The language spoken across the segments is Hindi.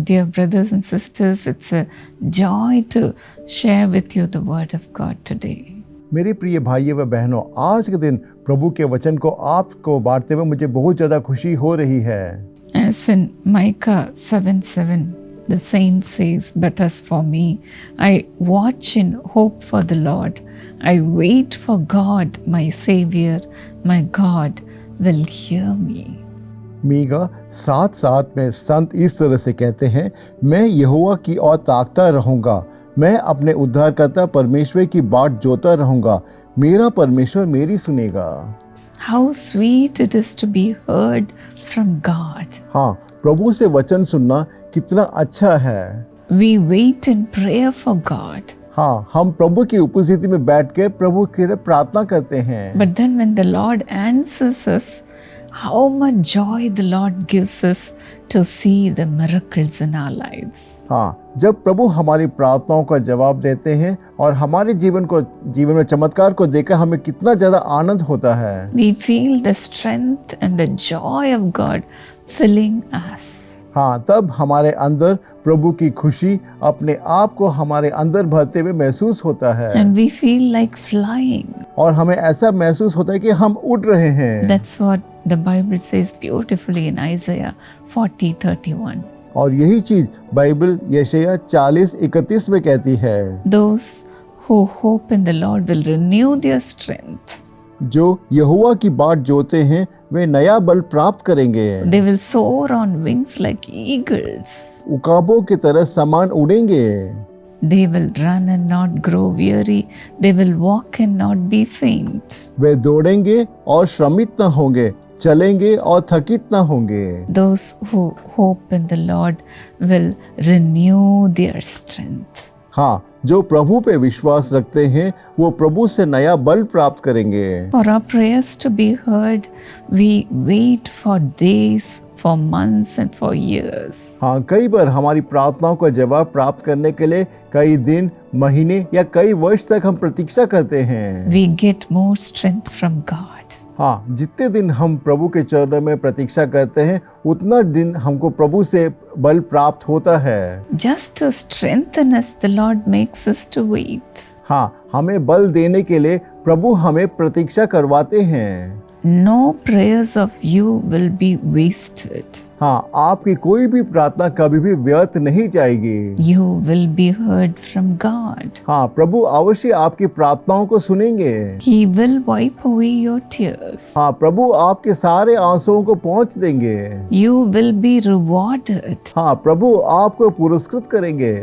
dear brothers and sisters, it's a joy to share with you the word of God today. मेरे प्रिय भाइयों व बहनों, आज के दिन प्रभु के वचन को आपको बांटते हुए मुझे बहुत ज़्यादा खुशी हो रही है। As in Micah 7:7, the saint says, "But as for me, I watch in hope for the Lord. I wait for God, my Savior. My God will hear me." Mika 7:7 में संत इस तरह से कहते हैं, मैं यहोवा की ओर ताकता रहूँगा, मैं अपने उद्धारकर्ता परमेश्वर की बाट जोता रहूँगा, मेरा परमेश्वर मेरी सुनेगा। How sweet it is to be heard from God. हाँ, प्रभु से वचन सुनना कितना अच्छा है। We wait in prayer for God. हाँ, हम प्रभु की उपस्थिति में बैठ के प्रभु के लिए प्रार्थना करते हैं। But then when the Lord answers us, how much joy the Lord gives us to see the miracles in our lives. हाँ, जब प्रभु हमारी प्रार्थनाओं का जवाब देते हैं और हमारे जीवन में चमत्कार को देखकर हमें कितना ज्यादा आनंद होता है। We feel the strength and the joy of God filling us. हाँ, तब हमारे अंदर प्रभु की खुशी अपने आप को हमारे अंदर भरते हुए महसूस होता है। And we feel like flying. और हमें ऐसा महसूस होता है कि हम उड़ रहे हैं। That's what the Bible says beautifully in Isaiah 40:31. और यही चीज बाइबल यशायाह 40:31 में कहती है, Those who hope in the Lord will renew their strength. जो यहोवा की बाट जोते हैं वे नया बल प्राप्त करेंगे। They will soar on wings like eagles. उकाबों की तरह समान उड़ेंगे। They will run and not grow weary. They will walk and not be faint. वे दौड़ेंगे और श्रमित न होंगे, चलेंगे और थकित न होंगे। Those who hope in the Lord will renew their strength. हाँ, जो प्रभु पे विश्वास रखते हैं वो प्रभु से नया बल प्राप्त करेंगे। For our prayers to be heard, we wait for days, for months and for years. हाँ, कई बार हमारी प्रार्थनाओं का जवाब प्राप्त करने के लिए कई दिन, महीने या कई वर्ष तक हम प्रतीक्षा करते हैं। We get more strength from God. हाँ, जितने दिन हम प्रभु के चरणों में प्रतीक्षा करते हैं उतना दिन हमको प्रभु से बल प्राप्त होता है। Just to strengthen us, the Lord makes us to wait. हाँ, हमें बल देने के लिए प्रभु हमें प्रतीक्षा करवाते हैं। No prayers of you will be wasted. हाँ, आपकी कोई भी प्रार्थना कभी भी व्यर्थ नहीं जाएगी। You will be heard from God. हाँ, प्रभु अवश्य आपकी प्रार्थनाओं को सुनेंगे। He will wipe away your tears. हाँ, प्रभु आपके सारे आंसुओं को पोंछ देंगे। You will be rewarded. हाँ, प्रभु आपको पुरस्कृत करेंगे।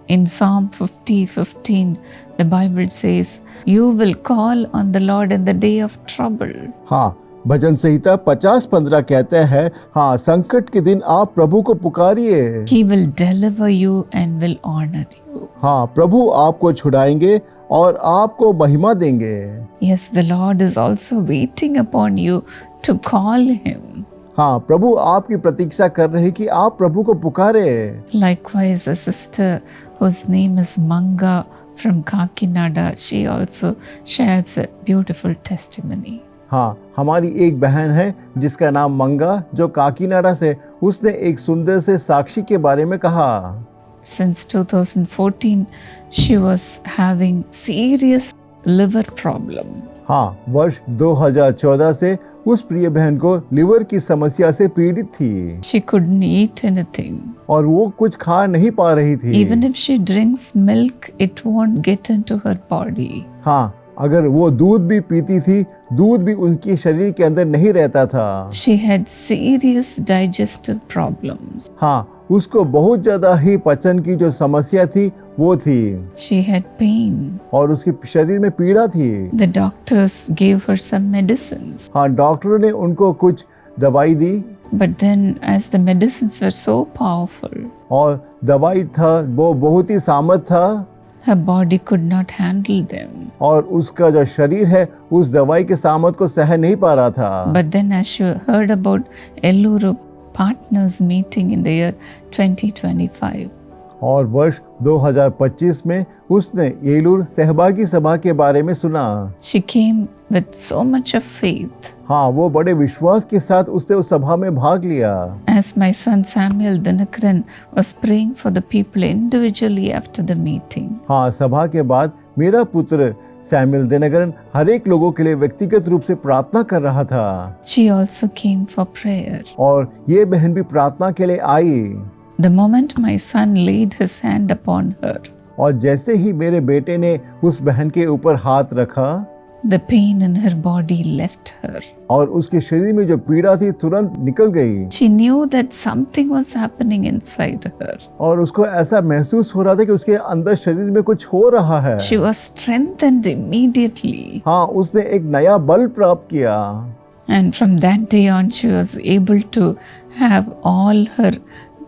In Psalm 50:15, the Bible says, "You will call on the Lord in the day of trouble." हाँ, भजन संहिता 50:15 कहते हैं, हाँ, संकट के दिन आप प्रभु को पुकारिए। He will deliver you and will honor you. हाँ, प्रभु आपको छुड़ाएंगे और आपको महिमा देंगे। Yes, the Lord is also waiting upon you to call Him. हाँ, प्रभु आपकी प्रतीक्षा कर रहे हैं कि आप प्रभु को पुकारे। Likewise, a sister whose name is Manga from Kakinada, she also shares a beautiful testimony. हाँ, हमारी एक बहन है जिसका नाम मंगा, जो काकीनाडा से, उसने एक सुंदर से साक्षी के बारे में कहा। Since 2014, she was having serious liver problem. हाँ, वर्ष 2014 से उस प्रिय बहन को लिवर की समस्या से पीड़ित थी। She couldn't eat anything. और वो कुछ खा नहीं पा रही थी। Even if she drinks milk, it won't get into her body. हाँ, अगर वो दूध भी पीती थी, दूध भी उनके शरीर के अंदर नहीं रहता था। She had serious digestive problems. हाँ, उसको बहुत ज्यादा ही पचन की जो समस्या थी वो थी। She had pain. और उसके शरीर में पीड़ा थी। The doctors gave her some medicines. हाँ, डॉक्टरों ने उनको कुछ दवाई दी। But then, as the medicines were so powerful, और दवाई था वो बहुत ही सामर्थ था। her body could not handle them. और उसका जो शरीर है उस दवाई के सामर्थ को सह नहीं पा रहा था। But then, as she heard about Elluru partners meeting in the year 2025, और वर्ष 2025 में उसने येलूर सहभागी सभा के बारे में सुना। she came with so much of faith. हाँ, वो बड़े विश्वास के साथ उसने उस सभा में भाग लिया। As my son Samuel Dinakaran was praying for the people individually after the meeting, हाँ, सभा के बाद मेरा पुत्र सैमुअल दिनकरन हर एक लोगों के लिए व्यक्तिगत रूप से प्रार्थना कर रहा था she also came for prayer. और ये बहन भी प्रार्थना के लिए आई। The moment my son laid his hand upon her, और जैसे ही मेरे बेटे ने उस बहन के ऊपर हाथ रखा, the pain in her body left her. और उसके शरीर में जो पीड़ा थी तुरंत निकल गई She knew that something was happening inside her. और उसको ऐसा महसूस हो रहा था कि उसके अंदर शरीर में कुछ हो रहा है। She was strengthened immediately. हाँ, उसने एक नया बल प्राप्त किया And from that day on, she was able to have all her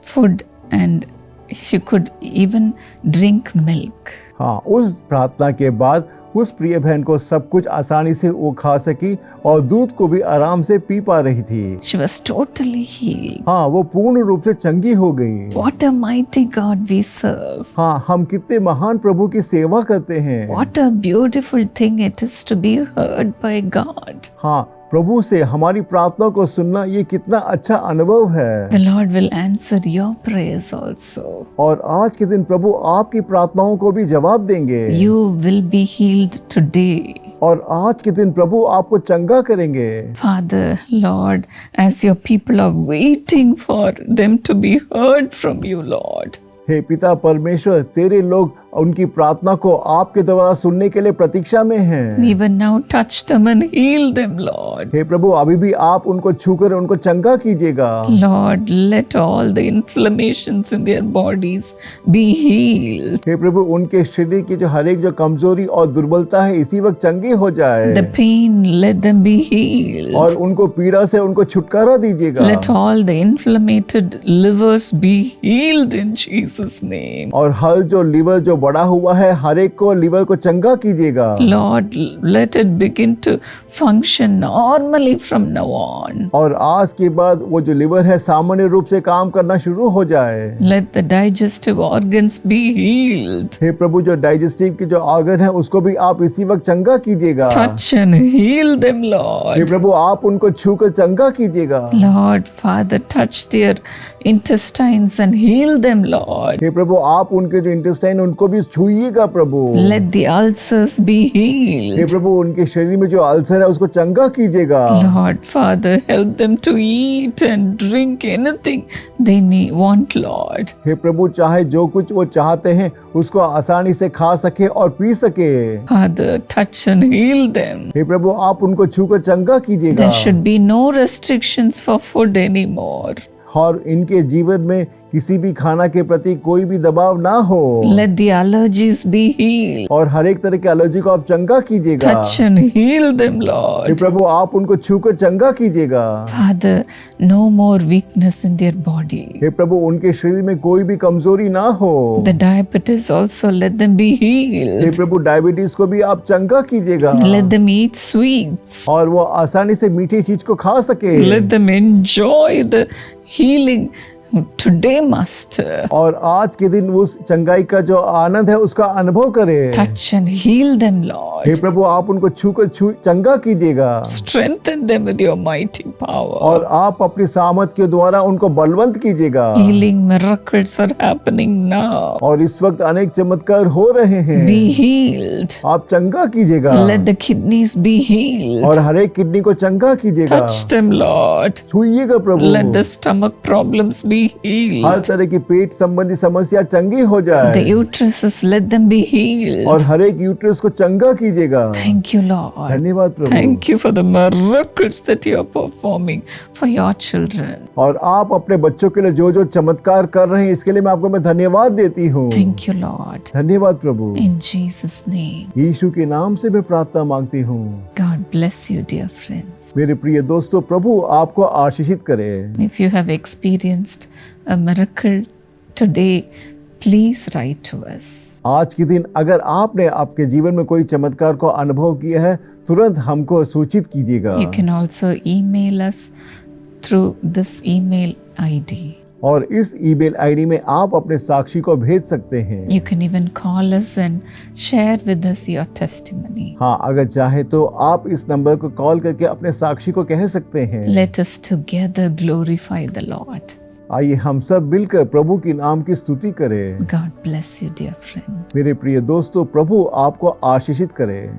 food and she could even drink milk. हाँ, उस प्रार्थना के बाद उस प्रिय बहन को सब कुछ आसानी से वो खा सकी और दूध को भी आराम से पी पा रही थी। She was totally healed. हाँ, वो पूर्ण रूप से चंगी हो गई। What a mighty God we serve. हाँ, हम कितने महान प्रभु की सेवा करते हैं। What a beautiful thing it is to be heard by God. हाँ, प्रभु से हमारी प्रार्थना को सुनना ये कितना अच्छा अनुभव है। The Lord will answer your prayers also. और आज के दिन प्रभु आपकी प्रार्थनाओं को भी जवाब देंगे। You will be healed today. और आज के दिन प्रभु आपको चंगा करेंगे। Father, Lord, as your people are waiting for them to be heard from you, Lord. हे पिता परमेश्वर, तेरे लोग उनकी प्रार्थना को आपके द्वारा सुनने के लिए प्रतीक्षा में हैं। Even now touch them and heal them, Lord. हे प्रभु, अभी भी आप उनको छूकर उनको चंगा कीजिएगा। Lord, let all the inflammations in their bodies be healed. हे प्रभु, उनके शरीर की जो हर एक जो कमजोरी और दुर्बलता है इसी वक्त चंगी हो जाए। The pain, let them be healed. और उनको पीड़ा से उनको छुटकारा दीजिएगा। Let all the inflamed livers be healed in Jesus' name. और हर जो लीवर जो बड़ा हुआ है हर एक को लीवर को चंगा कीजिएगा। Lord, let it begin to function normally from now on. और आज के बाद वो जो लीवर है सामान्य रूप से काम करना शुरू हो जाए। Let the digestive organs be healed. हे प्रभु, जो डाइजेस्टिव की जो ऑर्गन है उसको भी आप इसी वक्त चंगा कीजिएगा। Touch and heal them, hey Lord. प्रभु, आप उनको छूकर चंगा कीजिएगा। Lord, Father, touch their intestines and heal them, Lord. हे प्रभु, आप उनके जो इंटेस्टाइन उनको भी छूइएगा प्रभु। Let the ulcers be हे healed. प्रभु, उनके शरीर में जो अल्सर है उसको चंगा कीजिएगा। Lord, Father, help them to eat and drink anything they want, Lord. हे प्रभु, चाहे जो कुछ वो चाहते हैं उसको आसानी से खा सके और पी सके। Father, touch and heal them. हे प्रभु, आप उनको छूकर चंगा कीजिएगा। There should be no restrictions for food anymore. और इनके जीवन में किसी भी खाना के प्रति कोई भी दबाव ना हो। Let the allergies be healed. और हर एक तरह के एलर्जी को आप चंगा कीजिएगा। Touch and heal them, hey Lord. प्रभु, आप उनको छूकर चंगा कीजिएगा। Father, no more weakness in their body. हे प्रभु, उनके शरीर में कोई भी कमजोरी ना हो। The diabetes also, let them be हे healed. प्रभु, डायबिटीज को भी आप चंगा कीजिएगा। Let them eat sweets. और वो आसानी से मीठी चीज को खा सके। Let them enjoy the healing today, Master. और आज के दिन उस चंगाई का जो आनंद है उसका अनुभव करे। Touch and heal them, hey Lord. प्रभु, आप उनको छूकर चंगा कीजिएगा। Strengthen them with your mighty power. और आप अपनी सामर्थ के द्वारा उनको बलवंत कीजिएगा। Healing miracles are happening now. और इस वक्त अनेक चमत्कार हो रहे हैं। Be healed. आप चंगा कीजिएगा। Let the kidneys be healed. और हर एक किडनी को चंगा कीजिएगा। Touch them, Lord. छूइएगा Prabhu. Let the stomach problems be her healed. तरह की पेट संबंधी समस्या चंगी हो The जाए। uteruses, let them be healed. और हर एक यूट्रस को चंगा कीजिएगा। Thank you, Lord. धन्यवाद प्रभु। Thank you for the miracles that you are performing for your children. और आप अपने बच्चों के लिए जो जो चमत्कार कर रहे हैं इसके लिए मैं धन्यवाद देती हूँ। Thank you, Lord. धन्यवाद प्रभु। In Jesus' name. यीशु के नाम से मैं प्रार्थना मांगती हूँ। God bless you, dear friends. मेरे प्रिय दोस्तों, प्रभु आपको आशीषित करे। If you have experienced a miracle today, please write to us. आज के दिन अगर आपने आपके जीवन में कोई चमत्कार को अनुभव किया है तुरंत हमको सूचित कीजिएगा। You can also email us through this email ID. और इस ईमेल आईडी में आप अपने साक्षी को भेज सकते हैं। You can even call us and share with us your testimony. हाँ, अगर चाहे तो आप इस नंबर को कॉल करके अपने साक्षी को कह सकते हैं। Let us together glorify the Lord. आइए हम सब मिलकर प्रभु की नाम की स्तुति करें। God bless you, dear friend. मेरे प्रिय दोस्तों, प्रभु आपको आशीषित करे।